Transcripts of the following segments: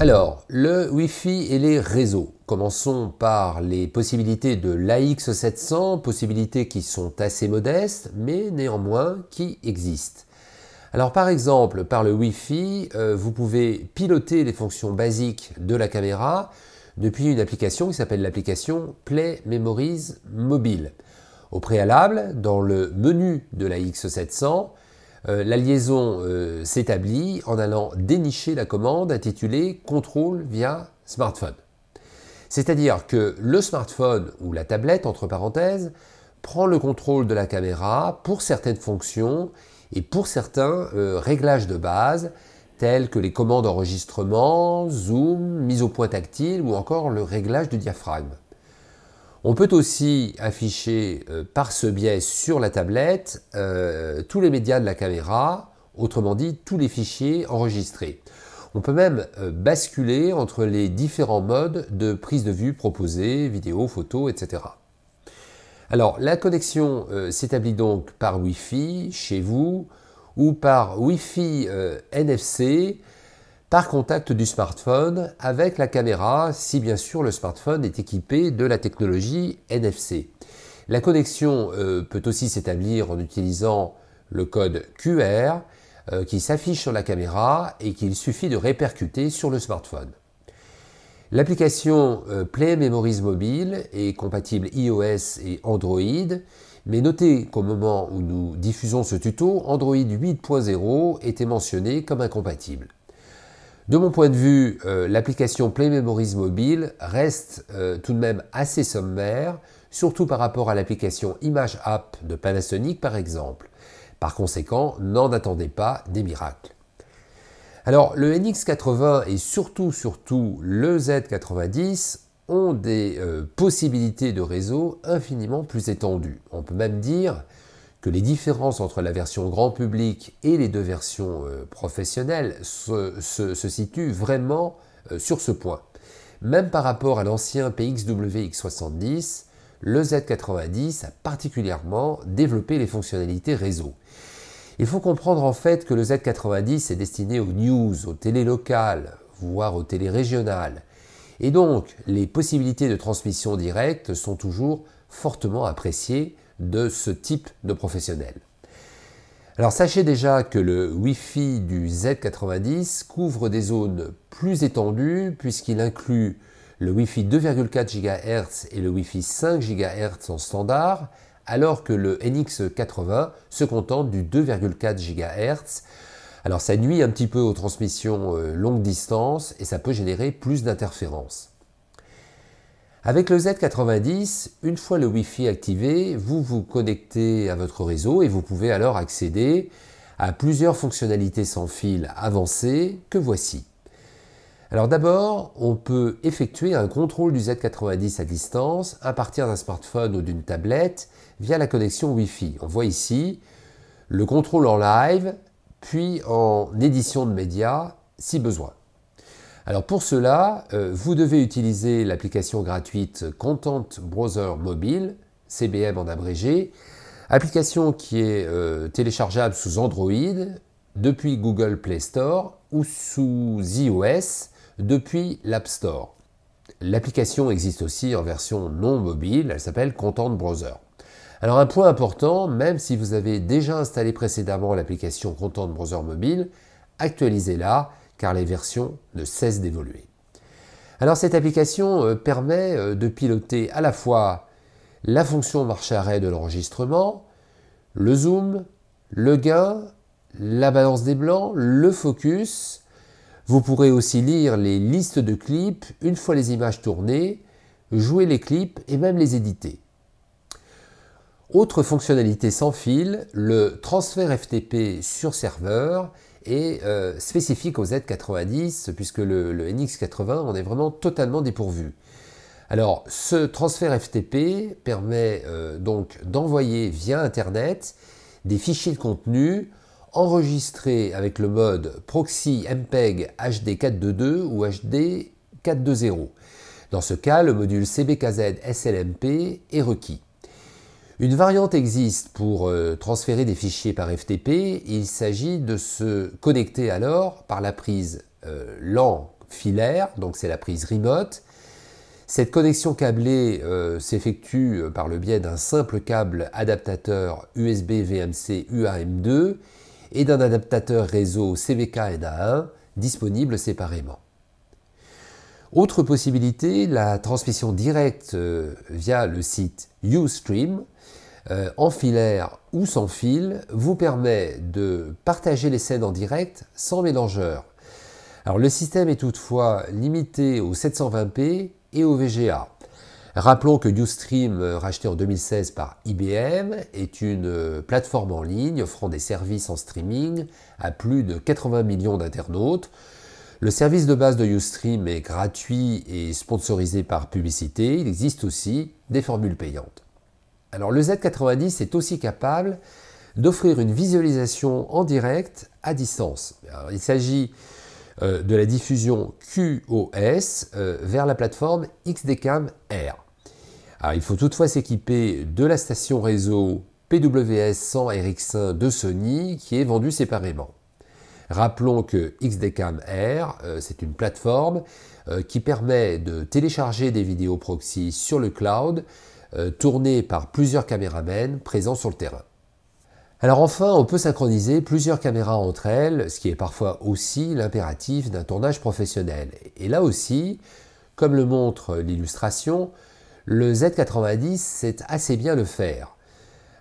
Alors, le Wi-Fi et les réseaux. Commençons par les possibilités de l'AX700, possibilités qui sont assez modestes, mais néanmoins qui existent. Alors par exemple, par le Wi-Fi, vous pouvez piloter les fonctions basiques de la caméra depuis une application qui s'appelle l'application Play Memories Mobile. Au préalable, dans le menu de la X700, la liaison s'établit en allant dénicher la commande intitulée Contrôle via smartphone. C'est-à-dire que le smartphone ou la tablette, entre parenthèses, prend le contrôle de la caméra pour certaines fonctions et pour certains réglages de base, tels que les commandes d'enregistrement, zoom, mise au point tactile ou encore le réglage du diaphragme. On peut aussi afficher par ce biais sur la tablette tous les médias de la caméra, autrement dit tous les fichiers enregistrés. On peut même basculer entre les différents modes de prise de vue proposés, vidéo, photo, etc. Alors la connexion s'établit donc par Wi-Fi chez vous ou par Wi-Fi NFC par contact du smartphone avec la caméra, si bien sûr le smartphone est équipé de la technologie NFC. La connexion peut aussi s'établir en utilisant le code QR qui s'affiche sur la caméra et qu'il suffit de répercuter sur le smartphone. L'application Play Memories Mobile est compatible iOS et Android, mais notez qu'au moment où nous diffusons ce tuto, Android 8.0 était mentionné comme incompatible. De mon point de vue, l'application Play Memories Mobile reste tout de même assez sommaire, surtout par rapport à l'application Image App de Panasonic par exemple. Par conséquent, n'en attendez pas des miracles. Alors, le NX80 et surtout le Z90 ont des possibilités de réseau infiniment plus étendues. On peut même dire que les différences entre la version grand public et les deux versions professionnelles se situent vraiment sur ce point. Même par rapport à l'ancien PXW X70, le Z90 a particulièrement développé les fonctionnalités réseau. Il faut comprendre en fait que le Z90 est destiné aux news, aux télés locales, voire aux télés régionales. Et donc, les possibilités de transmission directe sont toujours fortement appréciées de ce type de professionnel. Alors sachez déjà que le Wi-Fi du Z90 couvre des zones plus étendues puisqu'il inclut le Wi-Fi 2,4 GHz et le Wi-Fi 5 GHz en standard, alors que le NX80 se contente du 2,4 GHz. Alors ça nuit un petit peu aux transmissions longue distance et ça peut générer plus d'interférences. Avec le Z90, une fois le Wi-Fi activé, vous vous connectez à votre réseau et vous pouvez alors accéder à plusieurs fonctionnalités sans fil avancées que voici. Alors d'abord, on peut effectuer un contrôle du Z90 à distance à partir d'un smartphone ou d'une tablette via la connexion Wi-Fi. On voit ici le contrôle en live, puis en édition de médias si besoin. Alors pour cela, vous devez utiliser l'application gratuite Content Browser Mobile, CBM en abrégé, application qui est téléchargeable sous Android depuis Google Play Store ou sous iOS depuis l'App Store. L'application existe aussi en version non mobile, elle s'appelle Content Browser. Alors un point important, même si vous avez déjà installé précédemment l'application Content Browser Mobile, actualisez-la car les versions ne cessent d'évoluer. Alors cette application permet de piloter à la fois la fonction marche-arrêt de l'enregistrement, le zoom, le gain, la balance des blancs, le focus. Vous pourrez aussi lire les listes de clips une fois les images tournées, jouer les clips et même les éditer. Autre fonctionnalité sans fil, le transfert FTP sur serveur est spécifique au Z90 puisque le NX80 en est vraiment totalement dépourvu. Alors ce transfert FTP permet donc d'envoyer via Internet des fichiers de contenu enregistrés avec le mode proxy MPEG HD 422 ou HD 420. Dans ce cas, le module CBKZ SLMP est requis. Une variante existe pour transférer des fichiers par FTP. Il s'agit de se connecter alors par la prise LAN filaire, donc c'est la prise remote. Cette connexion câblée s'effectue par le biais d'un simple câble adaptateur USB VMC UAM2 et d'un adaptateur réseau CVK NA1 disponible séparément. Autre possibilité, la transmission directe via le site Ustream, en filaire ou sans fil, vous permet de partager les scènes en direct sans mélangeur. Alors le système est toutefois limité au 720p et au VGA. Rappelons que Ustream, racheté en 2016 par IBM, est une plateforme en ligne offrant des services en streaming à plus de 80 millions d'internautes. Le service de base de Ustream est gratuit et sponsorisé par publicité. Il existe aussi des formules payantes. Alors le Z90 est aussi capable d'offrir une visualisation en direct à distance. Alors, il s'agit de la diffusion QoS vers la plateforme XDCAM R. Alors, il faut toutefois s'équiper de la station réseau PWS 100 RX1 de Sony qui est vendue séparément. Rappelons que XDCAM R, c'est une plateforme qui permet de télécharger des vidéos proxy sur le cloud tournées par plusieurs caméramans présents sur le terrain. Alors enfin, on peut synchroniser plusieurs caméras entre elles, ce qui est parfois aussi l'impératif d'un tournage professionnel. Et là aussi, comme le montre l'illustration, le Z90 sait assez bien le faire.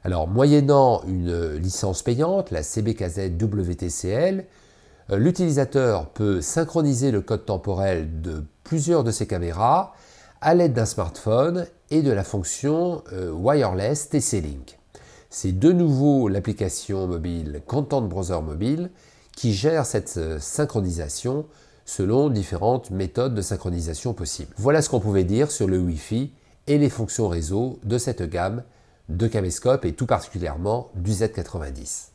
Alors, moyennant une licence payante, la CBKZ WTCL, l'utilisateur peut synchroniser le code temporel de plusieurs de ses caméras à l'aide d'un smartphone et de la fonction Wireless TC-Link. C'est de nouveau l'application mobile Content Browser Mobile qui gère cette synchronisation selon différentes méthodes de synchronisation possibles. Voilà ce qu'on pouvait dire sur le Wi-Fi et les fonctions réseau de cette gamme de caméscopes et tout particulièrement du Z90.